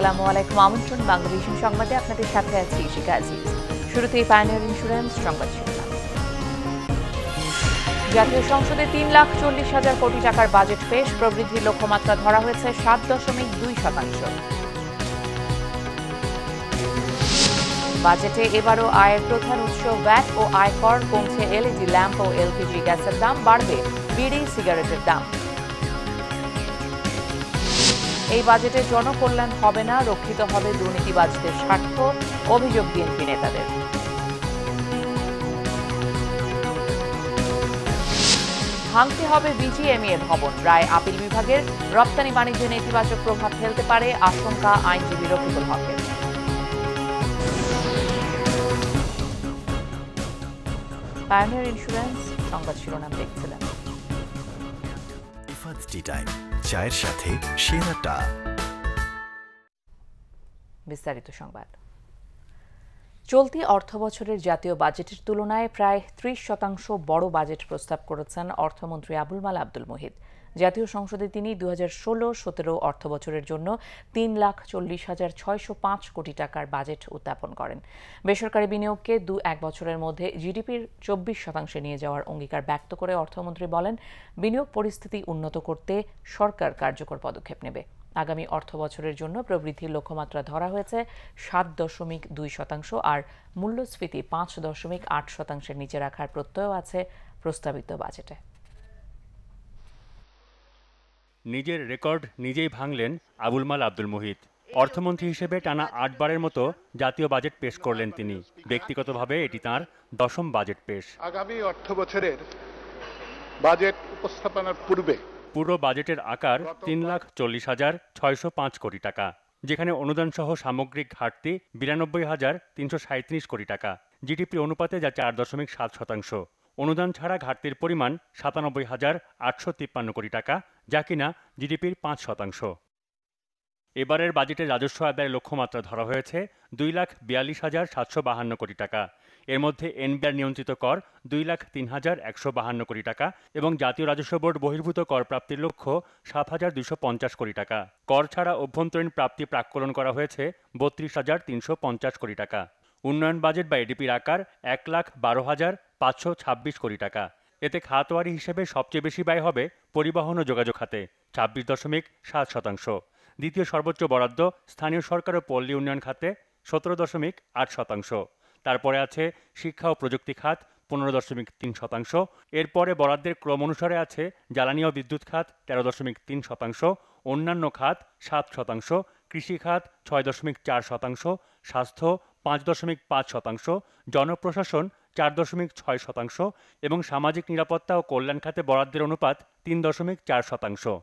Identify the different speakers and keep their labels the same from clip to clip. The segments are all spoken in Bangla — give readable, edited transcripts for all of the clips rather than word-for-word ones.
Speaker 1: আসসালামু আলাইকুম। আমন্ত্রণ বাংলাভিশন সংবাদে আপনাদের সাথে আছি শিখা আজিজ। শুরুতেই পাইওনিয়ার ইন্স্যুরেন্স সংবাদ শিরোনাম। জাতীয় সংসদে ৩,৪০,০০০ কোটি টাকার বাজেট পেশ, প্রবৃদ্ধির লক্ষ্যমাত্রা ধরা হয়েছে ৭.২%। বাজেটে এবারও আয়ের প্রধান উৎস ভ্যাট ও আয়কর, কমছে এলইডি ল্যাম্প ও এলপিজি গ্যাসের দাম, বাড়বে বিড়ি সিগারেটের দাম। এই বাজেটে জনকল্যাণ হবে না, রক্ষিত হবে দুর্নীতিবাজদের স্বার্থ, অভিযোগ বিএনপি নেতাদের। ভাঙতে হবে বিজিএমইএ ভবন, রায় আপিল বিভাগের, রপ্তানি বাণিজ্যে নেতিবাচক প্রভাব ফেলতে পারে আশঙ্কা আইনজীবী রফিকুল হকের। পাইওনিয়ার ইন্স্যুরেন্স সংবাদ শিরোনাম দেখছিলেন।
Speaker 2: চায়ের সাথে সেরাটা।
Speaker 1: বিস্তারিত সংবাদ। চলতি অর্থবছরের জাতীয় বাজেটের তুলনায় প্রায় ৩০% বড় বাজেট প্রস্তাব করেছেন অর্থমন্ত্রী আবুল মাল আব্দুল মুহিত। জাতীয় সংসদে তিনি ২০১৬-১৭ অর্থবছরের জন্য ৩,৪০,৬০৫ কোটি টাকার বাজেট উত্থাপন করেন। বেসরকারি বিনিয়োগকে ২-১ বছরের মধ্যে জিডিপির ২৪% নিয়ে যাওয়ার অঙ্গীকার ব্যক্ত করে অর্থমন্ত্রী বলেন, বিনিয়োগ পরিস্থিতি উন্নত করতে সরকার কার্যকর পদক্ষেপ নেবে। আগামী অর্থবছরের জন্য প্রবৃদ্ধির লক্ষ্যমাত্রা ধরা হয়েছে ৭.২%, আর মূল্যস্ফীতি ৫.৮%-এর নিচে রাখার প্রত্যয় আছে প্রস্তাবিত বাজেটে।
Speaker 3: নিজের রেকর্ড নিজেই ভাঙলেন আবুল মাল আব্দুল মুহিত। অর্থমন্ত্রী হিসেবে টানা ৮ বারের মতো জাতীয় বাজেট পেশ করলেন তিনি। ব্যক্তিগতভাবে এটি তাঁর ১০ম বাজেট পেশ।
Speaker 4: আগামী অর্থবছরের বাজেট উপস্থাপনার পূর্বে
Speaker 3: পুরো বাজেটের আকার ৩,৪০,৬০৫ কোটি টাকা, যেখানে অনুদান সহ সামগ্রিক ঘাটতি ৯২,৩৩৭ কোটি টাকা, জিডিপি অনুপাতে যা ৪.৭%। অনুদান ছাড়া ঘাটতির পরিমাণ ৯৭,৮৫৩ কোটি টাকা, যা কিনা জিডিপির ৫%। এবারের বাজেটে রাজস্ব আদায়ের লক্ষ্যমাত্রা ধরা হয়েছে ২,৪২,৭৫২ কোটি টাকা। এর মধ্যে এনবিআর নিয়ন্ত্রিত কর ২,০৩,১৫২ কোটি টাকা এবং জাতীয় রাজস্ব বোর্ড বহির্ভূত কর প্রাপ্তির লক্ষ্য ৭,২৫০ কোটি টাকা। কর ছাড়া অভ্যন্তরীণ প্রাপ্তি প্রাক্কলন করা হয়েছে ৩২,৩৫০ কোটি টাকা। উন্নয়ন বাজেট বা এডিপির আকার ১,১২,৫২৬ কোটি টাকা। এতে খাতওয়ারি হিসেবে সবচেয়ে বেশি ব্যয় হবে পরিবহন ও যোগাযোগ খাতে ২৬.৭%। দ্বিতীয় সর্বোচ্চ বরাদ্দ স্থানীয় সরকার ও পল্লী উন্নয়ন খাতে ১৭.৮%। তারপরে আছে শিক্ষা ও প্রযুক্তি খাত ১৫.৩%। এরপরে বরাদ্দের ক্রম অনুসারে আছে জ্বালানি ও বিদ্যুৎ খাত ১৩.৩%, অন্যান্য খাত ৭%, কৃষি খাত ৬.৪%, স্বাস্থ্য ৫.৫%, জনপ্রশাসন ৪.৬% এবং সামাজিক নিরাপত্তা ও কল্যাণ খাতে বরাদ্দের অনুপাত ৩.৪%।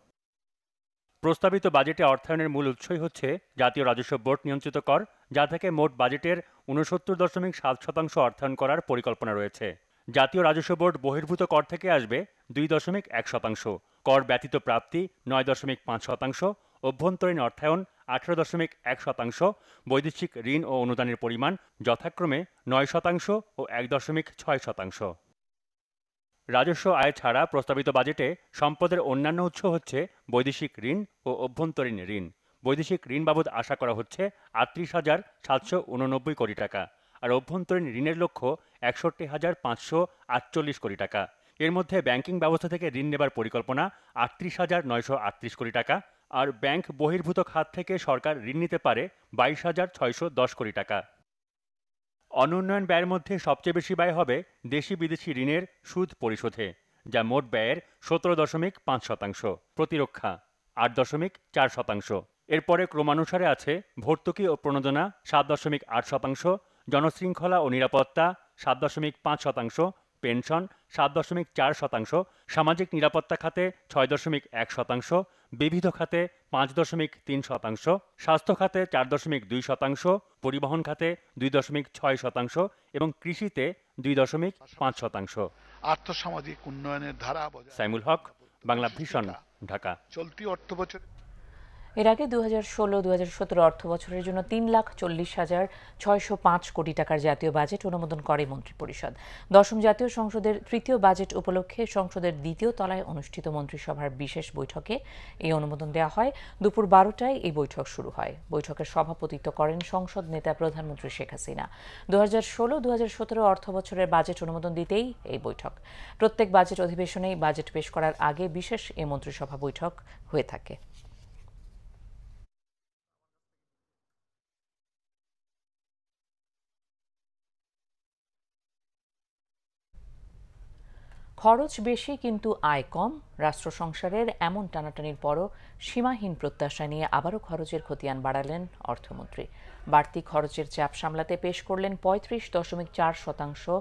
Speaker 3: প্রস্তাবিত বাজেটে অর্থায়নের মূল উৎসই হচ্ছে জাতীয় রাজস্ব বোর্ড নিয়ন্ত্রিত কর, যা থেকে মোট বাজেটের ৬৯.৭% অর্থায়ন করার পরিকল্পনা রয়েছে। জাতীয় রাজস্ব বোর্ড বহির্ভূত কর থেকে আসবে ২.১%, কর ব্যতীত প্রাপ্তি ৯.৫%, অভ্যন্তরীণ অর্থায়ন ১৮.১%, বৈদেশিক ঋণ ও অনুদানের পরিমাণ যথাক্রমে ৯% ও ১.৬%। রাজস্ব আয় ছাড়া প্রস্তাবিত বাজেটে সম্পদের অন্যান্য উৎস হচ্ছে বৈদেশিক ঋণ ও অভ্যন্তরীণ ঋণ। বৈদেশিক ঋণ বাবদ আশা করা হচ্ছে ৩৮,৭৮৯ কোটি টাকা, আর অভ্যন্তরীণ ঋণের লক্ষ্য ৬১,৫৪৮ কোটি টাকা। এর মধ্যে ব্যাংকিং ব্যবস্থা থেকে ঋণ নেবার পরিকল্পনা ৩৮,৯৩৮ কোটি টাকা, আর ব্যাংক বহির্ভূত খাত থেকে সরকার ঋণ নিতে পারে ২২,৬১০ কোটি টাকা। অনুন্নয়ন ব্যয়ের মধ্যে সবচেয়ে বেশি ব্যয় হবে দেশি বিদেশি ঋণের সুদ পরিশোধে, যা মোট ব্যয়ের ১৭.৫%, প্রতিরক্ষা ৮.৪%। এরপরে ক্রমানুসারে আছে ভর্তুকি ও প্রণোদনা ৭.৮%, জনশৃঙ্খলা ও নিরাপত্তা ৭.৫%, পেনশন ৭.৪%, সামাজিক নিরাপত্তা খাতে ৬.১%, বিবিধ খাতে ৫.৩%, স্বাস্থ্য খাতে ৪.২%, পরিবহন খাতে ২.৬% এবং কৃষিতে ২.৫%।
Speaker 4: আর্থসামাজিক উন্নয়নের ধারা
Speaker 3: সাইমুল হক, বাংলা ভিশন, ঢাকা।
Speaker 4: চলতি অর্থবছর।
Speaker 1: এর আগে 2016-2017 অর্থ বছরের জন্য 3,40,605 কোটি টাকার জাতীয় বাজেট অনুমোদন করে মন্ত্রিপরিষদ। দশম জাতীয় সংসদের তৃতীয় বাজেট উপলক্ষে সংসদের দ্বিতীয় তলায় অনুষ্ঠিত মন্ত্রিসভার বিশেষ বৈঠকে এই অনুমোদন দেওয়া হয়। দুপুর 12টায় এই বৈঠক শুরু হয়। বৈঠকের সভাপতিত্ব করেন সংসদ নেতা প্রধানমন্ত্রী শেখ হাসিনা। 2016-2017 অর্থ বছরের বাজেট অনুমোদন দিতেই এই বৈঠক। প্রত্যেক বাজেট অধিবেশনেই বাজেট পেশ করার আগে বিশেষ এই মন্ত্রিসভা বৈঠক হয়ে থাকে। খরচ বেশি কিন্তু আয় কম, রাষ্ট্র সংসারের এমন টানাটানির পরও সীমাহীন প্রত্যাশা নিয়ে আবারও খরচের খতিয়ান বাড়ালেন অর্থমন্ত্রী। বাড়তি খরচের চাপ সামলাতে পেশ করলেন 35.4%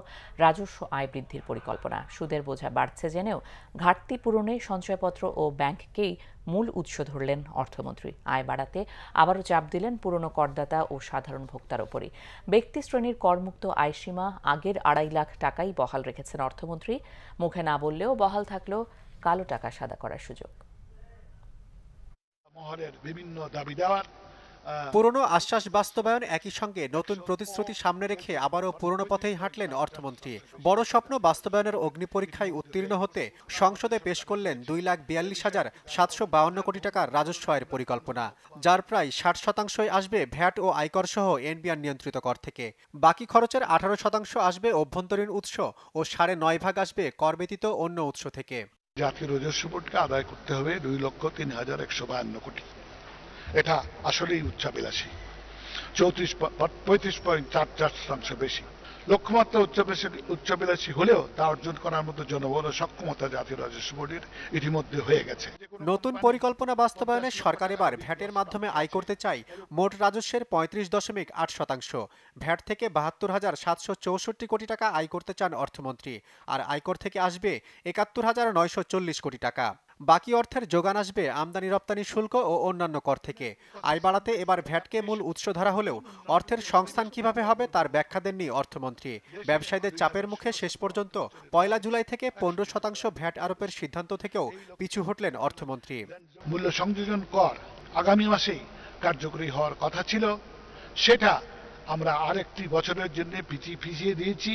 Speaker 1: রাজস্ব আয় বৃদ্ধির পরিকল্পনা। সুদের বোঝা বাড়ছে জেনেও ঘাটতি পূরণে সঞ্চয়পত্র ও ব্যাংককেই মূল উৎস ধরলেন অর্থমন্ত্রী। আয় বাড়াতে আবারও চাপ দিলেন পুরনো করদাতা ও সাধারণ ভোক্তার ওপরই। ব্যক্তি শ্রেণীর করমুক্ত আয়সীমা আগের 2.5 লাখ টাকাই বহাল রেখেছেন অর্থমন্ত্রী। মুখে না বললেও বহাল থাকলেও কালো টাকা সাদা করার সুযোগ।
Speaker 4: মহলের বিভিন্ন দাবি দেওয়ার
Speaker 5: পুরনো আশ্বাস বাস্তবায়ন, একই সঙ্গে নতুন প্রতিশ্রুতি সামনে রেখে আবারও পুরনো পথেই হাঁটলেন অর্থমন্ত্রী। বড় স্বপ্ন বাস্তবায়নের অগ্নিপরীক্ষায় উত্তীর্ণ হতে সংসদে পেশ করলেন 2,42,752 কোটি টাকার রাজস্ব আয়ের পরিকল্পনা, যার প্রায় 60% আসবে ভ্যাট ও আয়কর সহ এনবিআর নিয়ন্ত্রিত কর থেকে। বাকি খরচের 18% আসবে অভ্যন্তরীণ উৎস ও 9.5 আসবে কর ব্যতীত অন্য উৎস থেকে।
Speaker 4: জাতীয় রাজস্ব বোর্ডকে আদায় করতে হবে 2,03,152 কোটি। এটা আসলেই উচ্চাভিলাষী, 35.44% বেশি। লক্ষ্যমাত্রা উচ্চাভিলাষী হলেও তা অর্জন করার মতো জনবল ও সক্ষমতা জাতীয় রাজস্ব বোর্ডের ইতিমধ্যে হয়ে গেছে।
Speaker 5: নতুন পরিকল্পনা বাস্তবায়নে সরকার এবার ভ্যাটের মাধ্যমে আয় করতে চায় মোট রাজস্বের 35.8%। ভ্যাট থেকে 72,764 কোটি টাকা আয় করতে চান অর্থমন্ত্রী, আর আয়কর থেকে আসবে 71,940 কোটি টাকা। বাকি অর্থের যোগান আসবে আমদানি রপ্তানি শুল্ক ও অন্যান্য কর থেকে। আয় বাড়াতে এবার ভ্যাটকে মূল উৎস ধরা হলেও অর্থের সংস্থান কিভাবে হবে তার ব্যাখ্যা দেননি অর্থমন্ত্রী। ব্যবসায়ীদের চাপের মুখে শেষ পর্যন্ত 1 জুলাই থেকে 15% ভ্যাট আরোপের সিদ্ধান্ত থেকেও পিছু হটলেন অর্থমন্ত্রী।
Speaker 4: মূল্য সংযোজন কর আগামী মাসেই কার্যকরী হওয়ার কথা ছিল, সেটা আমরা আরেকটি বছরের জন্য পিছিয়ে দিয়েছি।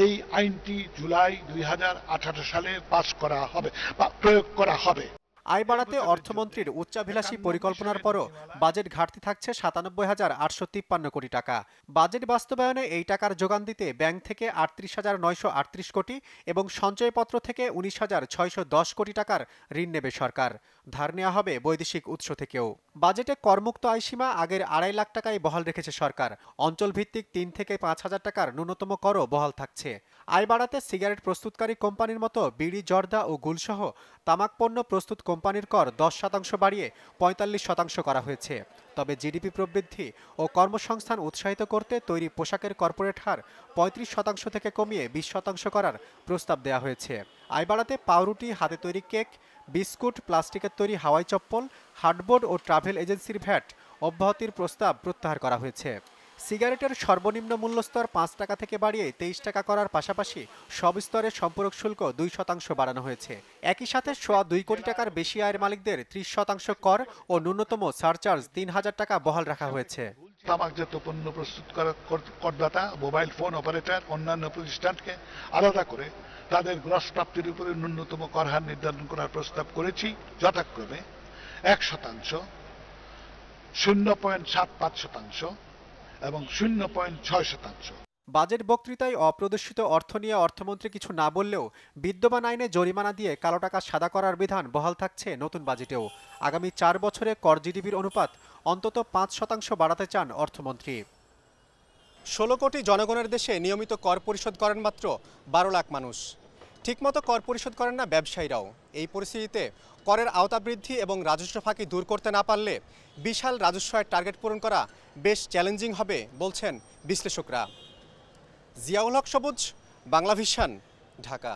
Speaker 4: এই আইনটি জুলাই 2018 সালে পাস করা হবে বা প্রয়োগ করা হবে।
Speaker 5: আয় বাড়াতে অর্থমন্ত্রীর উচ্চাভিলাষী পরিকল্পনার পরও বাজেট ঘাটতি থাকছে 97,853 কোটি টাকা। বাজেট বাস্তবায়নে এই টাকার যোগান দিতে ব্যাংক থেকে 38,938 কোটি এবং সঞ্চয়পত্র থেকে 19,610 কোটি টাকার ঋণ নেবে সরকার। ধার নেওয়া হবে বৈদেশিক উৎস থেকেও। বাজেটে করমুক্ত আয়সীমা আগের 2.5 লাখ টাকায় বহাল রেখেছে সরকার। অঞ্চলভিত্তিক 3 থেকে 5,000 টাকার ন্যূনতম করও বহাল থাকছে। আয় বাড়াতে সিগারেট প্রস্তুতকারী কোম্পানির মতো বিড়ি, জর্দা ও গুলসহ তামাক পণ্য প্রস্তুত কোম্পানির কর 10% বাড়িয়ে 45% করা হয়েছে। তবে জিডিপি প্রবৃদ্ধি ও কর্মসংস্থান উৎসাহিত করতে তৈরি পোশাকের কর্পোরেট হার 35% থেকে কমিয়ে 20% করার প্রস্তাব দেওয়া হয়েছে। আয় বাড়াতে পাউরুটি, হাতে তৈরি কেক, বিস্কুট, প্লাস্টিকের তৈরি হাওয়াই চপ্পল, হার্ডবোর্ড ও ট্রাভেল এজেন্সির ভ্যাট অব্যাহতির প্রস্তাব প্রত্যাহার করা হয়েছে। সিগারেটের সর্বনিম্ন মূল্যস্তর 5 টাকা থেকে বাড়িয়ে 23 টাকা করার পাশাপাশি সব স্তরের সম্পূরক শুল্ক 2% বাড়ানো হয়েছে। একই সাথে 2.25 কোটি টাকার বেশি আয়ের মালিকদের 30% কর ও ন্যূনতম সারচার্জ 3,000 টাকা বহাল রাখা হয়েছে।
Speaker 4: তামাকজাত পণ্য প্রস্তুত করা করদাতা, মোবাইল ফোন অপারেটর, অন্যান্য প্রতিষ্ঠানকে আলাদা করে তাদের গ্রস প্রাপ্তির উপরে ন্যূনতম কর হার নির্ধারণ করার প্রস্তাব করেছি, যথাক্রমে 1%, 0.75% এবং 0.6%।
Speaker 5: বাজেট বক্তৃতায় অপ্রদর্শিত অর্থ নিয়ে অর্থমন্ত্রী কিছু না বললেও বিদ্যমান আইনে জরিমানা দিয়ে কালো টাকা সাদা করার বিধান বহাল থাকছে নতুন বাজেটেও। আগামী 4 বছরে কর জিডিপির অনুপাত অন্তত 5% বাড়াতে চান অর্থমন্ত্রী। 16 কোটি জনগণের দেশে নিয়মিত কর পরিশোধ করেন মাত্র 12 লাখ মানুষ। ঠিকমতো কর পরিশোধ করেন না ব্যবসায়ীরাও। এই পরিস্থিতিতে করের আওতা বৃদ্ধি এবং রাজস্ব ফাঁকি দূর করতে না পারলে বিশাল রাজস্ব আয়ের টার্গেট পূরণ করা বেশ চ্যালেঞ্জিং হবে বলছেন বিশ্লেষকরা। জিয়াউল হক সবুজ, বাংলা ভিশন, ঢাকা।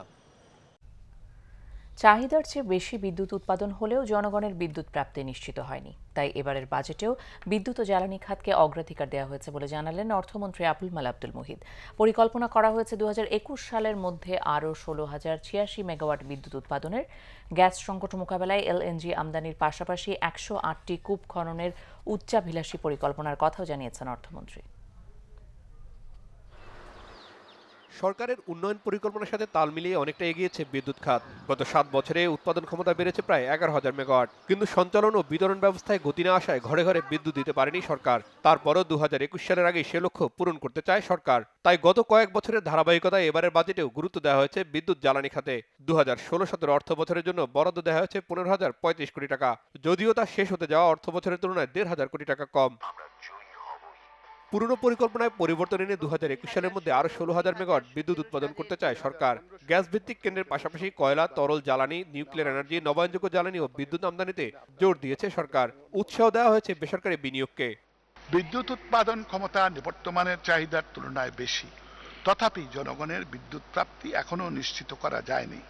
Speaker 1: চাহিদার চেয়ে বেশি বিদ্যুৎ উৎপাদন হলেও জনগণের বিদ্যুৎ প্রাপ্তি নিশ্চিত হয়নি। তাই এবারের বাজেটেও বিদ্যুৎ ও জ্বালানি খাতকে অগ্রাধিকার দেওয়া হয়েছে বলে জানালেন অর্থমন্ত্রী আবুল মাল আব্দুল মুহিত। পরিকল্পনা করা হয়েছে 2021 সালের মধ্যে আরও 16,086 মেগাওয়াট বিদ্যুৎ উৎপাদনের। গ্যাস সংকট মোকাবেলায় এলএনজি আমদানির পাশাপাশি 108টি কূপ খননের উচ্চাভিলাষী পরিকল্পনার কথাও জানিয়েছেন অর্থমন্ত্রী।
Speaker 6: সরকারের উন্নয়ন পরিকল্পনার সাথে তাল মিলিয়ে অনেকটা এগিয়েছে বিদ্যুৎ খাত। গত 7 বছরে উৎপাদন ক্ষমতা বেড়েছে প্রায় 11,000 মেগাওয়াট, কিন্তু সঞ্চালন ও বিতরণ ব্যবস্থায় গতি না আসায় ঘরে ঘরে বিদ্যুৎ দিতে পারেনি সরকার। তারপরও 2021 সালের আগে সে লক্ষ্য পূরণ করতে চায় সরকার। তাই গত কয়েক বছরের ধারাবাহিকতায় এবারের বাজেটেও গুরুত্ব দেওয়া হয়েছে বিদ্যুৎ জ্বালানি খাতে। 2016-17 অর্থ বছরের জন্য বরাদ্দ দেওয়া হয়েছে 15,035 কোটি টাকা, যদিও তা শেষ হতে যাওয়া অর্থ বছরের তুলনায় 1,500 কোটি টাকা কম। পুরনো পরিকল্পনায় পরিবর্তন এনে 2021 সালের মধ্যে আরো 16,000 মেগাওয়াট বিদ্যুৎ উৎপাদন করতে চায় সরকার। গ্যাস ভিত্তিক কেন্দ্রের পাশাপাশি কয়লা, তরল জ্বালানি, নিউক্লিয়ার এনার্জি, নবায়নযোগ্য জ্বালানি ও বিদ্যুৎ আমদানিতে জোর দিয়েছে সরকার। উৎসাহ দেওয়া হয়েছে বেসরকারি বিনিয়োগকে।
Speaker 4: বিদ্যুৎ উৎপাদন ক্ষমতা বর্তমানের চাহিদার তুলনায় বেশি, তথাপি জনগণের বিদ্যুৎ প্রাপ্তি এখনো নিশ্চিত করা যায়নি,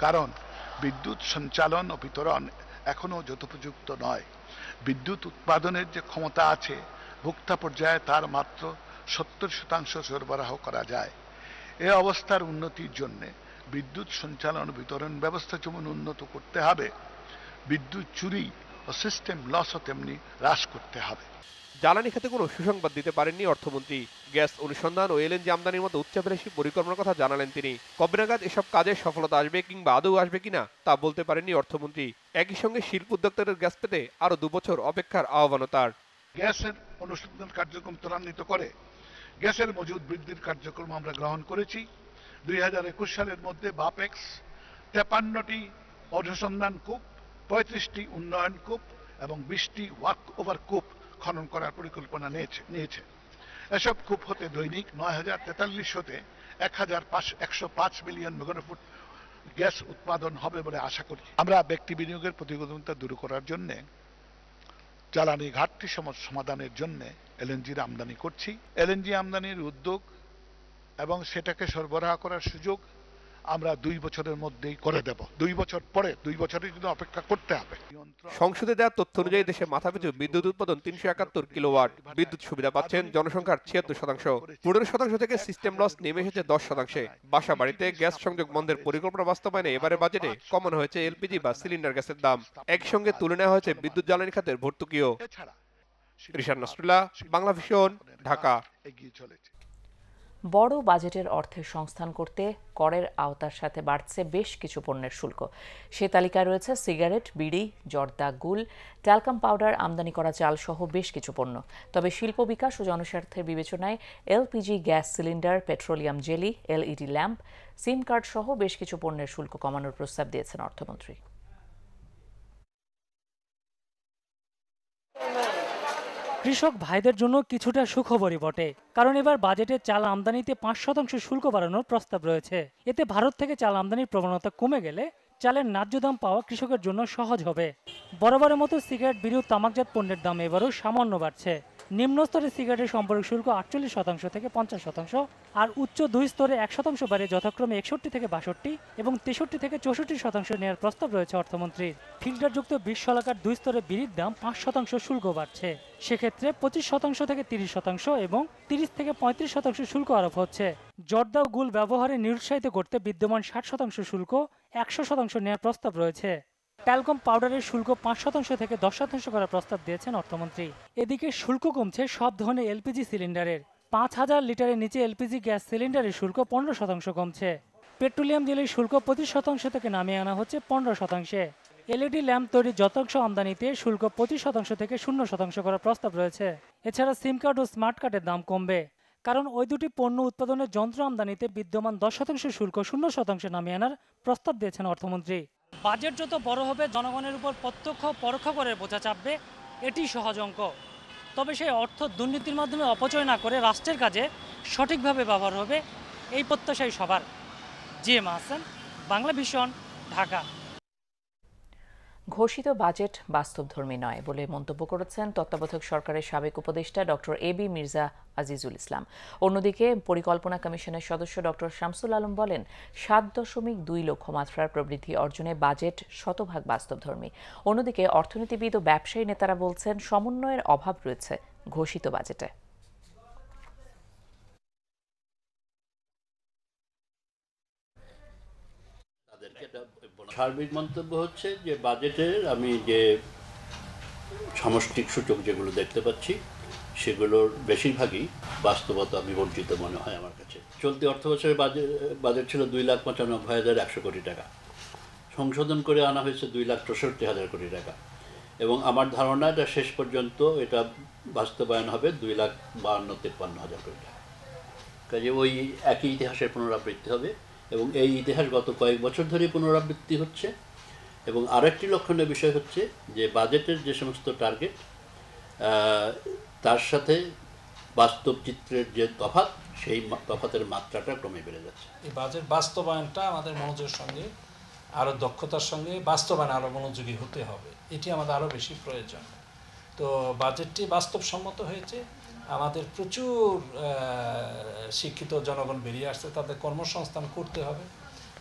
Speaker 4: কারণ বিদ্যুৎ সঞ্চালন ও বিতরণ এখনো যথোপযুক্ত নয়। বিদ্যুৎ উৎপাদনের যে ক্ষমতা আছে ভোক্তা পর্যায়ে তার মাত্র 70% সরবরাহ করা যায়। এ অবস্থার উন্নতির জন্য বিদ্যুৎ সঞ্চালন বিতরণ ব্যবস্থা যেমন উন্নত করতে হবে, বিদ্যুৎ চুরি ও সিস্টেম লসও তেমনি হ্রাস করতে হবে।
Speaker 6: জ্বালানি খাতে কোনো সুসংবাদ দিতে পারেননি অর্থমন্ত্রী। গ্যাস অনুসন্ধান ও এলএনজি আমদানির মতো উচ্চাভিলাষী পরিকল্পনার কথা জানালেন তিনি। কবে নাগাদ এসব কাজের সফলতা আসবে কিংবা আদৌ আসবে কিনা তা বলতে পারেননি অর্থমন্ত্রী। একই সঙ্গে শিল্প উদ্যোক্তাদের গ্যাস পেতে আরো 2 বছর অপেক্ষার আহ্বানও তার।
Speaker 4: গ্যাসের অনুসন্ধান কার্যক্রম ত্বরান্বিত করে গ্যাসের মজুদ বৃদ্ধির কার্যক্রম আমরা গ্রহণ করেছি। 2021 সালের মধ্যে বাপেক্স 53টি অনুসন্ধান কূপ, 35টি উন্নয়ন কূপ এবং 20টি ওয়ার্ক ওভার কূপ খনন করার পরিকল্পনা নিয়েছে। এসব কূপ হতে দৈনিক 9,043 হতে 1,105 মিলিয়ন মেগাফুট গ্যাস উৎপাদন হবে বলে আশা করি। আমরা ব্যক্তি বিনিয়োগের প্রতিবন্ধকতা দূর করার জন্য জ্বালানি ঘাটতি সমাধানের জন্য এলএনজির আমদানি করছি। এলএনজি আমদানির উদ্যোগ এবং সেটাকে সরবরাহ করার সুযোগ আমরা 2 বছরের মধ্যেই করে দেব। 2 বছর পরে 2 বছরের জন্য অপেক্ষা করতে হবে।
Speaker 6: সংসদে দেওয়া তথ্য অনুযায়ী দেশে মাথাপিছু বিদ্যুৎ উৎপাদন 371 কিলোওয়াট। বিদ্যুৎ সুবিধা পাচ্ছেন জনসংখ্যার 76%। 15% থেকে সিস্টেম লস নেমে এসেছে 10%। বাসা বাড়িতে গ্যাস সংযোগ বন্ধের পরিকল্পনা বাস্তবায়নে এবারে বাজেটে কমানো হয়েছে এলপিজি বা সিলিন্ডার গ্যাসের দাম। একসঙ্গে তুলে নেওয়া হয়েছে বিদ্যুৎ জ্বালানি খাতের ভর্তুকিও। রিশাদ নাসরুল্লাহ, বাংলা ভিশন, ঢাকা।
Speaker 1: বড় বাজেটের অর্থের সংস্থান করতে করের আওতার সাথে বাড়ছে বেশ কিছু পণ্যের শুল্ক। সে তালিকায় রয়েছে সিগারেট, বিড়ি, জর্দা, গুল, ট্যালকাম পাউডার, আমদানি করা চাল সহ বেশ কিছু পণ্য। তবে শিল্প বিকাশ ও জনস্বার্থের বিবেচনায় LPG gas cylinder, petroleum jelly, LED lamp, সিম কার্ড সহ বেশ কিছু পণ্যের শুল্ক কমানোর প্রস্তাব দিয়েছেন অর্থমন্ত্রী।
Speaker 7: কৃষক ভাইদের জন্য কিছুটা সুখবরই বটে, কারণ এবার বাজেটে চাল আমদানিতে 5% শুল্ক বাড়ানোর প্রস্তাব রয়েছে। এতে ভারত থেকে চাল আমদানির প্রবণতা কমে গেলে চালের ন্যায্য দাম পাওয়া কৃষকের জন্য সহজ হবে। বরাবরের মতো সিগারেট, বিড়ি ও তামাকজাত পণ্যের দাম এবারও সামান্য বাড়ছে। নিম্ন স্তরে সিগারেটের সম্পর্ক শুল্ক 48% থেকে 50%, আর উচ্চ 2 স্তরে 1% বাড়ে যথাক্রমে 61 থেকে 62 এবং 63 থেকে 64% নেওয়ার প্রস্তাব রয়েছে অর্থমন্ত্রীর। ফিল্টারযুক্ত 20 শলাকার 2 স্তরে বিড়ির দাম 5% শুল্ক বাড়ছে। সেক্ষেত্রে 25% থেকে 30% এবং 30 থেকে 35% শুল্ক আরোপ হচ্ছে। জর্দা ও গুল ব্যবহারে নিরুৎসাহিত করতে বিদ্যমান 60% শুল্ক 100% নেওয়ার প্রস্তাব রয়েছে। ট্যালকম পাউডারের শুল্ক 5% থেকে 10% করার প্রস্তাব দিয়েছেন অর্থমন্ত্রী। এদিকে শুল্ক কমছে সব ধরনের এলপিজি সিলিন্ডারের। 5,000 লিটারের নিচে এলপিজি গ্যাস সিলিন্ডারের শুল্ক 15% কমছে। পেট্রোলিয়াম জেলির শুল্ক 25% থেকে নামিয়ে আনা হচ্ছে 15%। এলইডি ল্যাম্প তৈরির যন্ত্রাংশ আমদানিতে শুল্ক 25% থেকে 0% করার প্রস্তাব রয়েছে। এছাড়া সিম কার্ড ও স্মার্ট কার্ডের দাম কমবে, কারণ ওই দুটি পণ্য উৎপাদনের যন্ত্র আমদানিতে বিদ্যমান 10% শুল্ক 0% নামিয়ে আনার প্রস্তাব দিয়েছেন অর্থমন্ত্রী। বাজেট যত বড় হবে, জনগণের উপর প্রত্যক্ষ পরোক্ষ করের বোঝা চাপবে, এটি সহজ অঙ্ক। তবে সেই অর্থ দুর্নীতির মাধ্যমে অপচয় না করে রাষ্ট্রের কাজে সঠিকভাবে ব্যবহার হবে, এই প্রত্যাশাই সবার। GM Hasan, Bangla vision, Dhaka.
Speaker 1: ঘোষিত বাজেট বাস্তবধর্মী নয় বলে মন্তব্য করেছেন তত্ত্বাবধায়ক সরকারের সাবেক উপদেষ্টা ডক্টর এবি মির্জা আজিজুল ইসলাম। অন্যদিকে পরিকল্পনা কমিশনের সদস্য ডক্টর শামসুল আলম বলেন 7.2 লক্ষ্যমাত্রার প্রবৃদ্ধি অর্জনে বাজেট শতভাগ বাস্তবধর্মী। অন্যদিকে অর্থনীতিবিদ ও ব্যবসায়ী নেতারা বলছেন সমন্বয়ের অভাব রয়েছে ঘোষিত বাজেটে।
Speaker 8: সার্বিক মন্তব্য হচ্ছে যে বাজেটের আমি যে সামষ্টিক সূচক যেগুলো দেখতে পাচ্ছি সেগুলোর বেশিরভাগই বাস্তবতা বিবর্জিত মনে হয় আমার কাছে। চলতি অর্থ বছরের বাজেট ছিল 2,95,100 কোটি টাকা, সংশোধন করে আনা হয়েছে 2,63,000 কোটি টাকা, এবং আমার ধারণা এটা শেষ পর্যন্ত এটা বাস্তবায়ন হবে 2,52,53,000 কোটি টাকা। কাজে ওই একই ইতিহাসের পুনরাবৃত্তি হবে, এবং এই ইতিহাস গত কয়েক বছর ধরে পুনরাবৃত্তি হচ্ছে। এবং আরেকটি লক্ষণীয় বিষয় হচ্ছে যে বাজেটের যে সমস্ত টার্গেট তার সাথে বাস্তব চিত্রের যে তফাৎ, সেই তফাতের মাত্রাটা ক্রমে বেড়ে যাচ্ছে।
Speaker 9: এই বাজেট বাস্তবায়নটা আমাদের মনোযোগের সঙ্গে আরও দক্ষতার সঙ্গে বাস্তবায়ন আরও মনোযোগী হতে হবে, এটি আমাদের আরও বেশি প্রয়োজন। তো বাজেটটি বাস্তবসম্মত হয়েছে, আমাদের প্রচুর শিক্ষিত জনগণ বেরিয়ে আসছে, তাদের কর্মসংস্থান করতে হবে।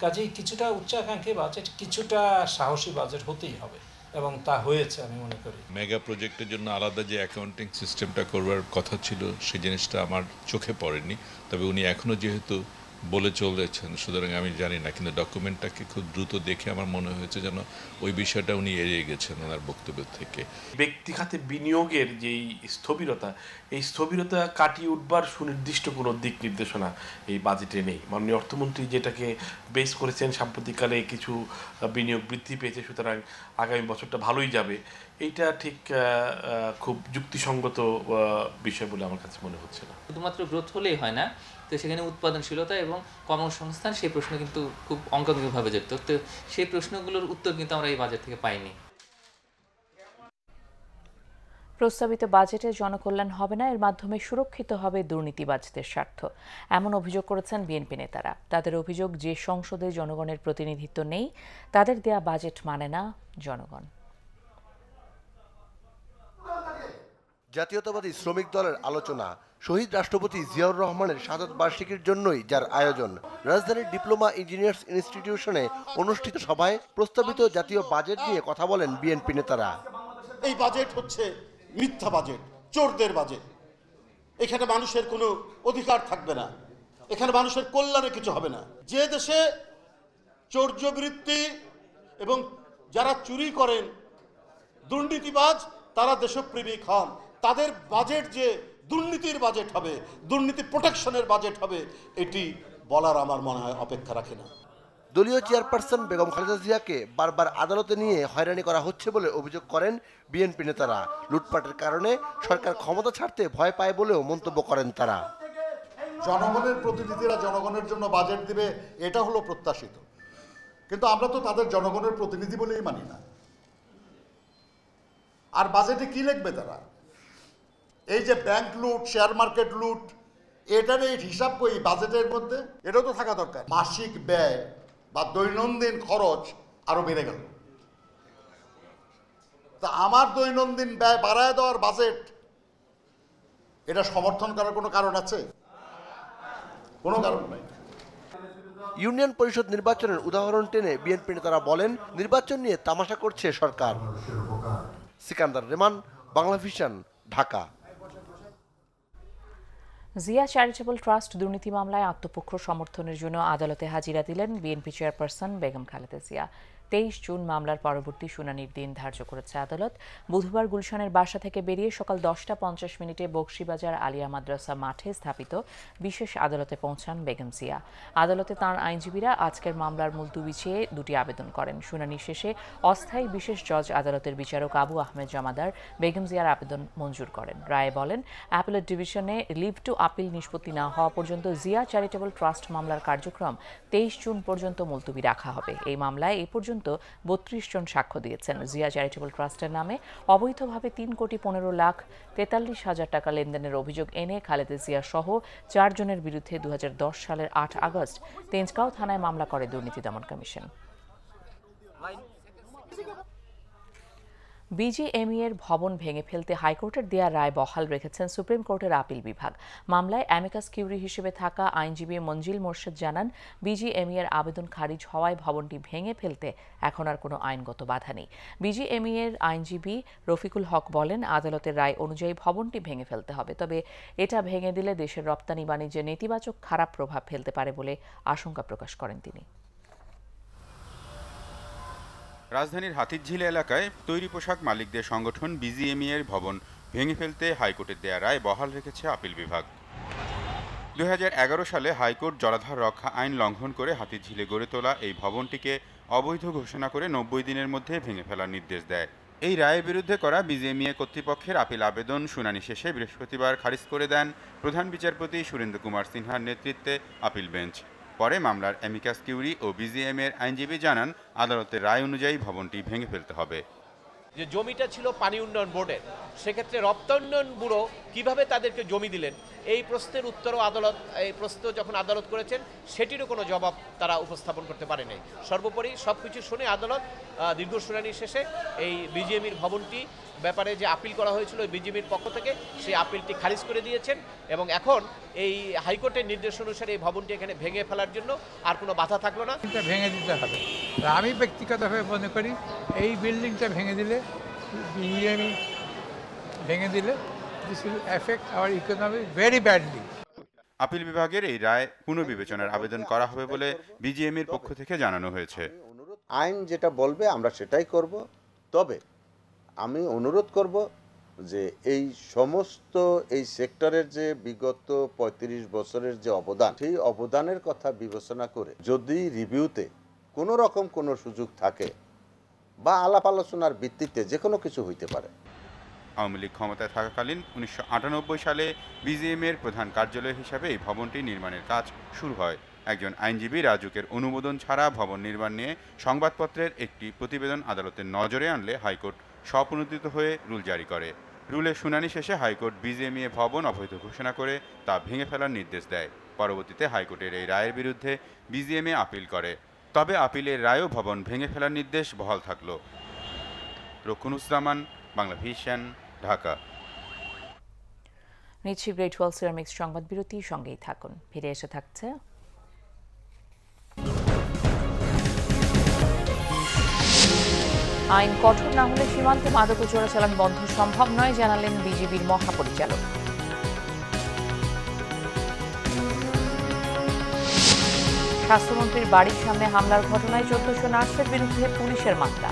Speaker 9: কাজেই কিছুটা উচ্চাকাঙ্ক্ষী বাজেট, কিছুটা সাহসী বাজেট হতেই হবে, এবং তা হয়েছে আমি মনে করি।
Speaker 10: মেগা প্রজেক্টের জন্য আলাদা যে অ্যাকাউন্টিং সিস্টেমটা করবার কথা ছিল সেই জিনিসটা আমার চোখে পড়েনি, তবে উনি এখনও যেহেতু বলে চলেছেন সুতরাং আমি জানি না, কিন্তু ডকুমেন্টটাকে খুব দ্রুত দেখে আমার মনে হয়েছে যেন ওই বিষয়টা উনি এড়িয়ে গেছেন ওনার বক্তব্য থেকে।
Speaker 11: ব্যক্তি খাতে বিনিয়োগের যেই স্থবিরতা, এই স্থবিরতা কাটিয়ে উঠবার সুনির্দিষ্ট কোনো দিক নির্দেশনা এই বাজেটে নেই। মাননীয় অর্থমন্ত্রী যেটাকে বেস করেছেন সাম্প্রতিককালে কিছু বিনিয়োগ বৃদ্ধি পেয়েছে, সুতরাং আগামী বছরটা ভালোই যাবে, এইটা ঠিক খুব যুক্তিসঙ্গত বিষয় বলে আমার কাছে মনে হচ্ছে না।
Speaker 12: শুধুমাত্র গ্রোথ হলেই হয় না, তো সেখানে উৎপাদনশীলতা এবং কর্মসংস্থান, সেই প্রশ্ন কিন্তু খুব অঙ্গাঙ্গিভাবে যুক্ত। তো সেই প্রশ্নগুলোর উত্তর কিন্তু আমরা এই বাজেট থেকে পাইনি।
Speaker 1: প্রস্তাবিত বাজেটে জনকল্যাণ হবে না, এর মাধ্যমে সুরক্ষিত হবে দুর্নীতিবাজদের স্বার্থ, এমন অভিযোগ করেছেন বিএনপি নেতারা। তাদের অভিযোগ, যে সংসদে জনগণের প্রতিনিধিত্ব নেই তাদের দেয়া বাজেট মানে না জনগণ।
Speaker 13: জাতীয়তাবাদী শ্রমিক দলের আলোচনা, শহীদ রাষ্ট্রপতি জিয়াউর রহমানের শাহাদত বার্ষিকীর জন্যই যার আয়োজন। রাজধানীর ডিপ্লোমা ইঞ্জিনিয়ার্স ইনস্টিটিউশনে অনুষ্ঠিত সভায় প্রস্তাবিত জাতীয় বাজেট নিয়ে কথা বলেন বিএনপি নেতারা।
Speaker 14: এই বাজেট হচ্ছে মিথ্যা বাজেট, চোরদের বাজেট। এখানে মানুষের কোনো অধিকার থাকবে না, এখানে মানুষের কল্যাণে কিছু হবে না। যে দেশে চৌর্যবৃত্তি এবং যারা চুরি করেন, দুর্নীতিবাজ, তারা দেশপ্রেমিক হন, তাদের বাজেট যে দুর্নীতির বাজেট হবে, দুর্নীতি প্রোটেকশনের বাজেট হবে, এটি বলার আমার মনে হয় অপেক্ষা রাখে না।
Speaker 13: দলীয় চেয়ারপারসন বেগম খালেদা জিয়াকে বারবার আদালতে নিয়ে হয়রানি করা হচ্ছে বলে অভিযোগ করেন বিএনপি নেতারা। লুটপাটের কারণে সরকার ক্ষমতা ছাড়তে ভয় পায় বলেও মন্তব্য করেন তারা।
Speaker 14: জনগণের প্রতিনিধিরা জনগণের জন্য বাজেট দিবে, এটা হলো প্রত্যাশিত, কিন্তু আমরা তো তাদের জনগণের প্রতিনিধি বলেই মানি না। আর বাজেটে কি লিখবে তারা? এই যে ব্যাংক লুট, শেয়ার মার্কেট লুট, এটার এই হিসাব কই বাজেটের মধ্যে? এটাও তো থাকা দরকার। মাসিক ব্যয় বা দৈনন্দিন খরচ আরো বেড়ে গেল, তা আমার দৈনন্দিন ব্যয় বাড়ায় দেওয়ার বাজেট, এটা সমর্থন করার কোনো কারণ আছে? কোনো কারণ নাই।
Speaker 13: ইউনিয়ন পরিষদ নির্বাচনের উদাহরণ টেনে বিএনপি নেতারা বলেন, নির্বাচন নিয়ে তামাশা করছে সরকার। Sikandar Rehman, Bangla vision, Dhaka.
Speaker 1: Zia charitable trust দুর্নীতি মামলায় আত্মপক্ষ সমর্থনের জন্য আদালতে হাজিরা দিলেন BNP chairperson Begum Khaleda Zia. 23 June মামলার পরবর্তী শুনানির দিন ধার্য করেছে আদালত। বুধবার গুলশানের বাসা থেকে বেরিয়ে সকাল 10:50 বকশীবাজার আলিয়া মাদ্রাসা মাঠে স্থাপিত বিশেষ আদালতে পৌঁছান বেগম জিয়া। আদালতে তাঁর আইনজীবীরা আজকের মামলার মুলতুবি চেয়ে দুটি আবেদন করেন। শুনানি শেষে অস্থায়ী বিশেষ জজ আদালতের বিচারক আবু আহমেদ জমাদার বেগম জিয়ার আবেদন মঞ্জুর করেন। রায়ে বলেন, অ্যাপেলেট ডিভিশনে লিভ টু আপিল নিষ্পত্তি না হওয়া পর্যন্ত জিয়া চ্যারিটেবল ট্রাস্ট মামলার কার্যক্রম 23 জুন পর্যন্ত মুলতুবি রাখা হবে। এই মামলায় এ পর্যন্ত 32 জন সাক্ষ্য দিয়েছেন। জিয়া চ্যারিটেবল ট্রাস্টের নামে অবৈধভাবে 3,15,43,000 টাকা লেনদেনের অভিযোগ এনে খালেদা জিয়া সহ 4 জনের বিরুদ্ধে 2010 সালের 8 আগস্ট তেজগাঁও থানায় মামলা করে দুর্নীতি দমন কমিশন। বিজিএমইএর ভবন ভেঙে ফেলতে হাইকোর্টের দেয়া রায় বহাল রেখেছেন সুপ্রিম কোর্টের আপিল বিভাগ। মামলায় অ্যামিকাস কিউরি হিসেবে থাকা আইনজীবী মঞ্জিল মোর্শেদ জানান, বিজিএমইএর আবেদন খারিজ হওয়ায় ভবনটি ভেঙে ফেলতে এখন আর কোনো আইনগত বাধা নেই। বিজিএমইএর আইনজীবী রফিকুল হক বলেন, আদালতের রায় অনুযায়ী ভবনটি ভেঙে ফেলতে হবে, তবে এটা ভেঙে দিলে দেশের রপ্তানি বাণিজ্যে নেতিবাচক খারাপ প্রভাব ফেলতে পারে বলে আশঙ্কা প্রকাশ করেন তিনি।
Speaker 15: রাজধানীর হাতিরঝিল এলাকায় তৈরি পোশাক মালিকদের সংগঠন বিজিএমইএর ভবন ভেঙে ফেলতে হাইকোর্টের দেয়া রায় বহাল রেখেছে আপিল বিভাগ। 2011 সালে হাইকোর্ট জলাধার রক্ষা আইন লঙ্ঘন করে হাতিরঝিলে গড়ে তোলা এই ভবনটিকে অবৈধ ঘোষণা করে 90 দিনের মধ্যে ভেঙে ফেলার নির্দেশ দেয়। এই রায়ের বিরুদ্ধে করা বিজিএমইএ কর্তৃপক্ষের আপিল আবেদন শুনানি শেষে বৃহস্পতিবার খারিজ করে দেন প্রধান বিচারপতি সুরেন্দ্র কুমার সিনহার নেতৃত্বে আপিল বেঞ্চ। পরে মামলার অ্যামিকাস কিউরি ও বিজিএমইএর আইনজীবী জানান, আদালতের রায় অনুযায়ী ভবনটি ভেঙে ফেলতে হবে।
Speaker 16: যে জমিটা ছিল পানি উন্নয়ন বোর্ডের, সেক্ষেত্রে রপ্তানি উন্নয়ন ব্যুরো কিভাবে তাদেরকে জমি দিলেন, এই প্রশ্নের উত্তরও এই প্রশ্ন যখন আদালত করেছেন সেটিরও কোনো জবাব তারা উপস্থাপন করতে পারেনি। সর্বোপরি সবকিছু শুনে আদালত দীর্ঘ শুনানি শেষে এই বিজিএমইর ভবনটি ব্যাপারে যে আপিল করা হয়েছিল বিজিএমইর পক্ষ থেকে, সেই আপিলটি খারিজ করে দিয়েছেন এবং এখন এই হাইকোর্টের নির্দেশ অনুসারে এই ভবনটি এখানে ভেঙে ফেলার জন্য আর কোনো বাধা থাকলো না।
Speaker 17: ভেঙে দিতে হবে। আমি ব্যক্তিগতভাবে মনে করি এই বিল্ডিংটা ভেঙে দিলে, বিজিএমই ভেঙে দিলে, this will effect hour economy very badly.
Speaker 15: Appeal বিভাগের এই রায় পুনর্বিবেচনার আবেদন করা হবে বলে বিজিএমইর পক্ষ থেকে জানানো হয়েছে।
Speaker 18: আইন যেটা বলবে আমরা সেটাই করব, তবে আমি অনুরোধ করব যে এই সমস্ত এই সেক্টরের যে বিগত 35 বছরের যে অবদান, সেই অবদানের কথা বিবেচনা করে যদি রিভিউতে কোনো রকম কোনো সুযোগ থাকে বা আলাপ আলোচনার ভিত্তিতে যে কোনো কিছু হইতে পারে।
Speaker 15: আওয়ামী লীগ ক্ষমতায় থাকাকালীন 1998 সালে বিজিএমইএর প্রধান কার্যালয় হিসাবে এই ভবনটি নির্মাণের কাজ শুরু হয়। একজন আইনজীবী রাজুকের অনুমোদন ছাড়া ভবন নির্মাণ নিয়ে সংবাদপত্রের একটি প্রতিবেদন আদালতের নজরে আনলে হাইকোর্ট স্বপ্রণোদিত হয়ে রুল জারি করে। রুলের শুনানি শেষে হাইকোর্ট বিজিএমইএ ভবন অবৈধ ঘোষণা করে তা ভেঙে ফেলার নির্দেশ দেয়। পরবর্তীতে হাইকোর্টের এই রায়ের বিরুদ্ধে বিজিএমইএ আপিল করে, তবে আপিলের রায়ও ভবন ভেঙে ফেলার নির্দেশ বহাল থাকল। রকুনুজ্জামান, বাংলা ভিশন, ঢাকা।
Speaker 1: নিচ্ছি গ্রেট ওয়াল সিরামিক্স সংবাদ বিরতি, সঙ্গেই থাকুন। ফিরে এসে থাকছে আইন কঠোর না হলে সীমান্তে মাদক চোরাচালান বন্ধ সম্ভব নয়, জানালেন বিজিবির মহাপরিচালক। স্বাস্থ্যমন্ত্রীর বাড়ির সামনে হামলার ঘটনায় 1400 নার্সের বিরুদ্ধে পুলিশের মামলা।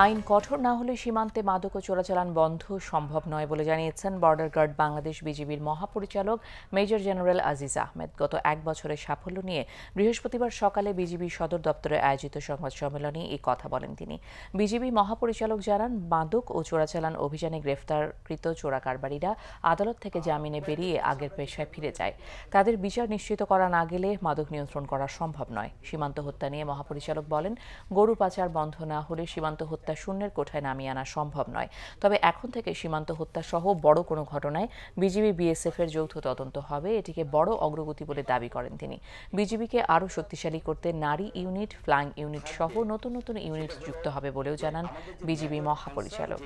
Speaker 1: আইন কঠোর না হলে সীমান্তে মাদক ও চোরাচালান বন্ধ সম্ভব নয় বলে জানিয়েছেন বর্ডার গার্ড বাংলাদেশ বিজিবির মহাপরিচালক মেজর জেনারেল আজিজ আহমেদ। গত 1 বছরের সাফল্য নিয়ে বৃহস্পতিবার সকালে বিজিবি সদর দপ্তরে আয়োজিত সংবাদ সম্মেলনে এই কথা বলেন তিনি। বিজিবি মহাপরিচালক জানান, মাদক ও চোরাচালান অভিযানে গ্রেফতারকৃত চোরা কারবারিরা আদালত থেকে জামিনে বেরিয়ে আগের পেশায় ফিরে যায়। তাদের বিচার নিশ্চিত করা না গেলে মাদক নিয়ন্ত্রণ করা সম্ভব নয়। সীমান্ত হত্যা নিয়ে মহাপরিচালক বলেন, গরু পাচার বন্ধ না হলে সীমান্ত হত্যা শূন্যের কোঠায় নামিয়ে আনা সম্ভব নয়। তবে এখন থেকে সীমান্ত হত্যা সহ বড় কোনো ঘটনায় বিজিবি বিএসএফ এর যৌথ তদন্ত হবে, এটিকে বড় অগ্রগতি বলে দাবি করেন তিনি। বিজিবিকে আরও শক্তিশালী করতে নারী ইউনিট, ফ্লাইং ইউনিট সহ নতুন নতুন ইউনিট যুক্ত হবে বলেও জানান বিজিবি মহাপরিচালক।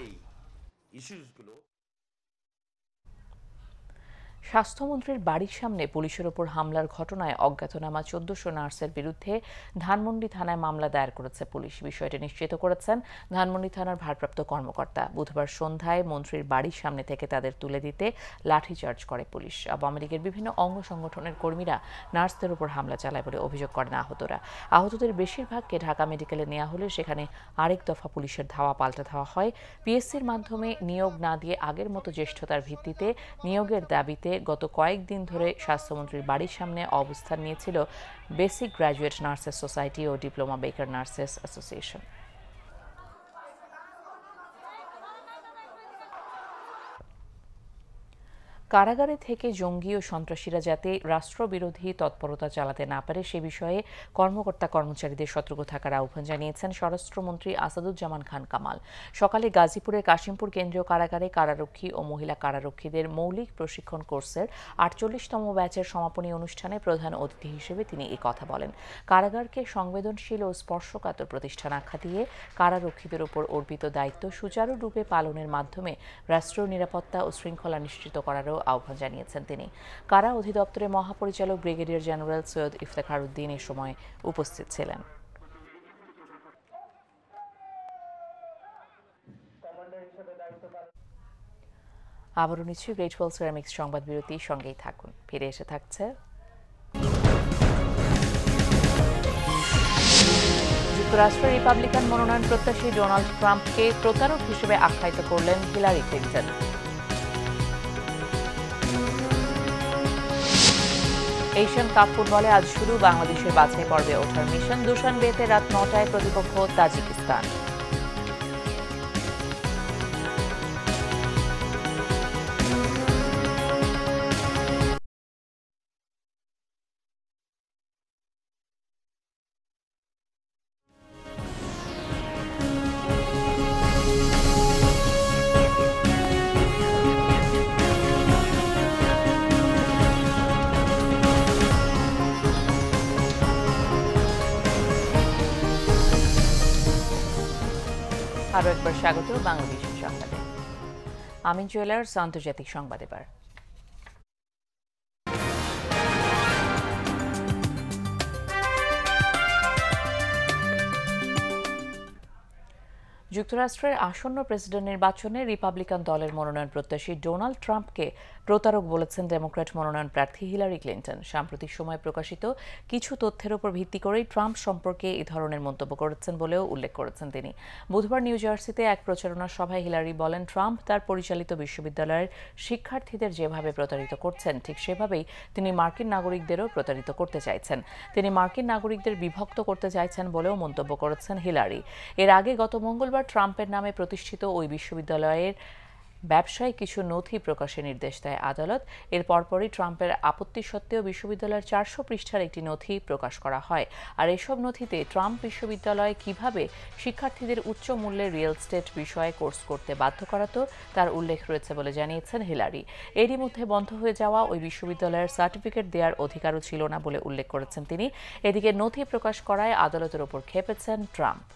Speaker 1: স্বাস্থ্যমন্ত্রীর বাড়ির সামনে পুলিশের ওপর হামলার ঘটনায় অজ্ঞাতনামা 1400 নার্সের বিরুদ্ধে ধানমন্ডি থানায় মামলা দায়ের করেছে পুলিশ। বিষয়টি নিশ্চিত করেছেন ধানমন্ডি থানার ভারপ্রাপ্ত কর্মকর্তা। বুধবার সন্ধ্যায় মন্ত্রীর বাড়ির সামনে থেকে তাদের তুলে দিতে লাঠিচার্জ করে পুলিশ। আওয়ামী লীগের বিভিন্ন অঙ্গ সংগঠনের কর্মীরা নার্সদের উপর হামলা চালায় বলে অভিযোগ করেন আহতরা। আহতদের বেশিরভাগকে ঢাকা মেডিকেলে নেওয়া হলে সেখানে আরেক দফা পুলিশের ধাওয়া পাল্টা ধাওয়া হয়। পিএসসির মাধ্যমে নিয়োগ না দিয়ে আগের মতো জ্যেষ্ঠতার ভিত্তিতে নিয়োগের দাবিতে গত কয়েকদিন ধরে স্বাস্থ্যমন্ত্রীর বাড়ির সামনে অবস্থান নিয়েছিল বেসিক গ্র্যাজুয়েট নার্সেস সোসাইটি ও ডিপ্লোমা বেকার নার্সেস অ্যাসোসিয়েশন। কারাগারে থেকে জঙ্গি ও সন্ত্রাসীরা যাতে রাষ্ট্রবিরোধী তৎপরতা চালাতে না পারে সে বিষয়ে কর্মকর্তা কর্মচারীদের সতর্ক থাকার আহ্বান জানিয়েছেন স্বরাষ্ট্রমন্ত্রী আসাদুজ্জামান খান কামাল। সকালে গাজীপুরের কাশিমপুর কেন্দ্রীয় কারাগারে কারারক্ষী ও মহিলা কারারক্ষীদের মৌলিক প্রশিক্ষণ কোর্সের 48তম ব্যাচের সমাপনী অনুষ্ঠানে প্রধান অতিথি হিসেবে তিনি এই কথা বলেন। কারাগারকে সংবেদনশীল ও স্পর্শকাতর প্রতিষ্ঠান আখ্যা দিয়ে কারারক্ষীদের উপর অর্পিত দায়িত্ব সুচারুরূপে পালনের মাধ্যমে রাষ্ট্রীয় নিরাপত্তা ও শৃঙ্খলা নিশ্চিত করারও আহ্বান জানিয়েছেন তিনি। কারা অধিদপ্তরের মহাপরিচালক ব্রিগেডিয়ার জেনারেল সৈয়দ ইফতেখার উদ্দিন এ সময় উপস্থিত ছিলেন। আবারও নিচ্ছি গ্রেট ওয়াল সিরামিক্স সংবাদ বিরতি, সঙ্গেই থাকুন। ফিরে এসে থাকছে যুক্তরাষ্ট্রের রিপাবলিকান মনোনয়ন প্রত্যাশী ডোনাল্ড ট্রাম্পকে প্রতারক হিসেবে আখ্যায়িত করলেন হিলারি ক্লিন্টন। এশিয়ান কাপ ফুটবলে আজ শুরু বাংলাদেশের বাছাই পর্বে ওঠার মিশন। দুশানবেতে রাত 9টায় প্রতিপক্ষ তাজিকিস্তান। আরও একবার স্বাগত বাংলাদেশের সংবাদে। আমিন জুয়েলার্স আন্তর্জাতিক সংবাদ এবার। যুক্তরাষ্ট্রের আসন্ন প্রেসিডেন্ট নির্বাচনে রিপাবলিকান দলের মনোনয়ন প্রত্যাশী ডোনাল্ড ট্রাম্পকে প্রতারক বলেছেন ডেমোক্র্যাট মনোনয়ন প্রার্থী হিলারি ক্লিন্টন। সাম্প্রতিক সময়ে প্রকাশিত কিছু তথ্যের উপর ভিত্তি করেই ট্রাম্প সম্পর্কে এই ধরনের মন্তব্য করেছেন বলেও উল্লেখ করেছেন তিনি। বুধবার নিউ জার্সিতে এক প্রচারণা সভায় হিলারি বলেন, ট্রাম্প তার পরিচালিত বিশ্ববিদ্যালয়ের শিক্ষার্থীদের যেভাবে প্রতারিত করছেন ঠিক সেভাবেই তিনি মার্কিন নাগরিকদেরও প্রতারিত করতে চাইছেন। তিনি মার্কিন নাগরিকদের বিভক্ত করতে চাইছেন বলেও মন্তব্য করেছেন হিলারি। এর আগে গত মঙ্গলবার ট্রাম্পের নামে প্রতিষ্ঠিত ওই বিশ্ববিদ্যালয়ের ব্যবসায় কিছু নথি প্রকাশের নির্দেশ দেয় আদালত। এর পরপরই ট্রাম্পের আপত্তি সত্ত্বেও বিশ্ববিদ্যালয়ের 400 পৃষ্ঠার একটি নথি প্রকাশ করা হয়। আর এসব নথিতে ট্রাম্প বিশ্ববিদ্যালয়ে কিভাবে শিক্ষার্থীদের উচ্চ মূল্যের রিয়েল এস্টেট বিষয়ে কোর্স করতে বাধ্য করাতো তার উল্লেখ রয়েছে বলে জানিয়েছেন হিলারি। এরই মধ্যে বন্ধ হয়ে যাওয়া ওই বিশ্ববিদ্যালয়ের সার্টিফিকেট দেওয়ার অধিকারও ছিল না বলে উল্লেখ করেছেন তিনি। এদিকে নথি প্রকাশ করায় আদালতের ওপর ক্ষেপেছেন ট্রাম্প।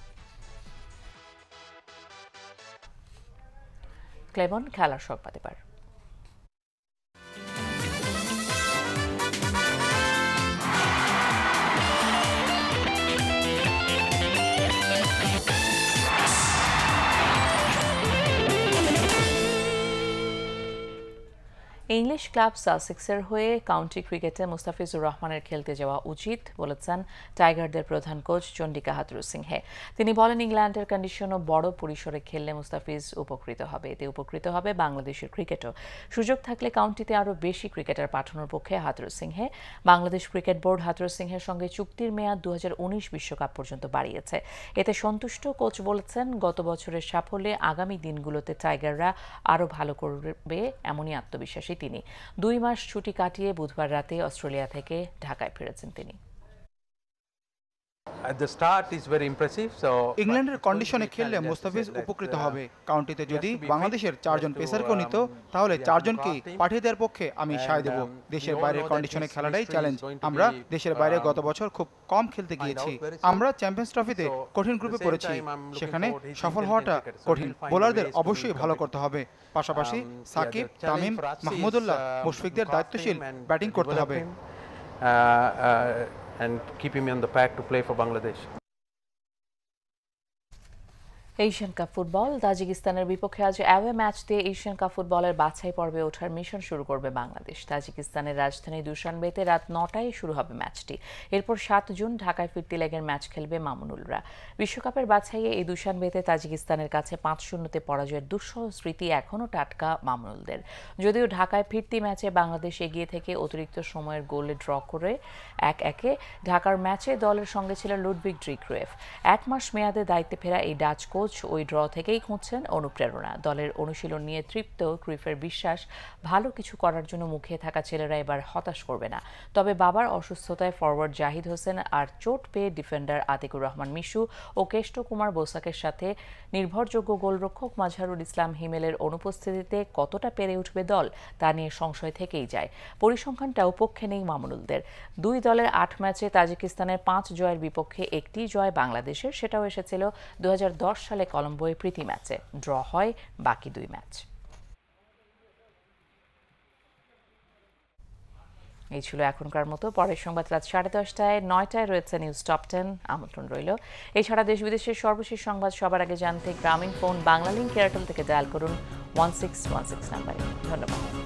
Speaker 1: ক্লেমন খেলার সংবাদ এবার। ইংলিশ ক্লাব সাসেক্সের হয়ে কাউন্টি ক্রিকেটে মুস্তাফিজুর রহমানের খেলতে যাওয়া উচিত বলেছেন টাইগারদের প্রধান কোচ চন্ডিকা হাথুরুসিংহে। তিনি বলেন, ইংল্যান্ডের কন্ডিশনও বড় পরিসরে খেললে মুস্তাফিজ উপকৃত হবে। এতে উপকৃত হবে বাংলাদেশের ক্রিকেটও। সুযোগ থাকলে কাউন্টিতে আরও বেশি ক্রিকেটার পাঠানোর পক্ষে হাথুরুসিংহে। বাংলাদেশ ক্রিকেট বোর্ড হাথুরুসিংহের সঙ্গে চুক্তির মেয়াদ 2019 বিশ্বকাপ পর্যন্ত বাড়িয়েছে। এতে সন্তুষ্ট কোচ বলেছেন, গত বছরের সাফল্যে আগামী দিনগুলোতে টাইগাররা আরও ভালো করবে এমনই আত্মবিশ্বাসী তিনি। 2 মাস ছুটি কাটিয়ে বুধবার রাতে অস্ট্রেলিয়া থেকে ঢাকায় ফিরেছেন তিনি।
Speaker 19: ইংল্যান্ডের কন্ডিশনে খেললে মুস্তাফিজ উপকৃত হবে। কাউন্টিতে যদি বাংলাদেশের 4 জন পেসারকেও নিত তাহলে 4 জনকেই পাঠিয়ে দেওয়ার পক্ষে আমি সায় দেব। দেশের বাইরের কন্ডিশনে খেলাটাই চ্যালেঞ্জ। আমরা দেশের বাইরে গত বছর খুব কম খেলতে গিয়েছি। আমরা চ্যাম্পিয়ন্স ট্রফিতে কঠিন গ্রুপে পড়েছি, সেখানে সফল হওয়াটা কঠিন। বোলারদের অবশ্যই ভালো করতে হবে। পাশাপাশি সাকিব, তামিম, মাহমুদুল্লাহ, মুশফিকদের দায়িত্বশীল ব্যাটিং করতে হবে।
Speaker 20: And keep him in the pack to play for Bangladesh.
Speaker 1: Asian cup football তাজিকিস্তানের বিপক্ষে আজ অ্যাওয়ে ম্যাচ দিয়ে এশিয়ান কাপ ফুটবলের বাছাই পর্বে ওঠার মিশন শুরু করবে বাংলাদেশ। তাজিকিস্তানের রাজধানী দুশানবেতে রাত 9টায় শুরু হবে ম্যাচটি। এরপর 7 জুন ঢাকায় ফিরতি লেগের ম্যাচ খেলবে মামুনুলরা। বিশ্বকাপের বাছাইয়ে এই দুশানবেতে তাজিকিস্তানের কাছে 5-0 পরাজয়ের দুঃসহ স্মৃতি এখনও টাটকা মামুনুলদের। যদিও ঢাকায় ফিরতি ম্যাচে বাংলাদেশ এগিয়ে থেকে অতিরিক্ত সময়ের গোলে ড্র করে 1-1 ঢাকার ম্যাচে দলের সঙ্গে ছিল লুডভিগ ড্রিক্রুয়েফ। 1 মাস মেয়াদে দায়িত্বে ফেরা এই ডাচ কোচ ওই ড্র থেকেই খুঁজছেন অনুপ্রেরণা। দলের অনুশীলন নিয়ে তৃপ্ত ক্রুইফের বিশ্বাস, ভালো কিছু করার জন্য মুখিয়ে থাকা ছেলেরা এবার হতাশ করবে না। তবে বাবার অসুস্থতায় ফরওয়ার্ড জাহিদ হোসেন আর চোট পেয়ে ডিফেন্ডার আতিকুর রহমান মিশু ও কেষ্ট কুমার বোসাকের সাথে নির্ভরযোগ্য গোলরক্ষক মাজহারুল ইসলাম হিমেলের অনুপস্থিতিতে কতটা পেরে উঠবে দল তা নিয়ে সংশয় থেকেই যায়। পরিসংখ্যানটাও পক্ষে নেই মামুনুলদের। 2 দলের 8 ম্যাচে তাজিকিস্তানের 5 জয়ের বিপক্ষে 1টি জয় বাংলাদেশের, সেটাও এসেছিল 2010 সালে কলম্বোয় প্রীতি ম্যাচে। ড্র হয় বাকি 2 ম্যাচ। এই ছিল এখনকার মতো। পরের সংবাদ রাত 10:30টায়, 9টায় রয়েছে নিউজ টপ 10। আমন্ত্রণ রইল। এছাড়া দেশ বিদেশের সর্বশেষ সংবাদ সবার আগে জানতে গ্রামীণ ফোন বাংলা লিংক এয়ারটেল থেকে ডায়াল করুন 1616 নাম্বারে। ধন্যবাদ।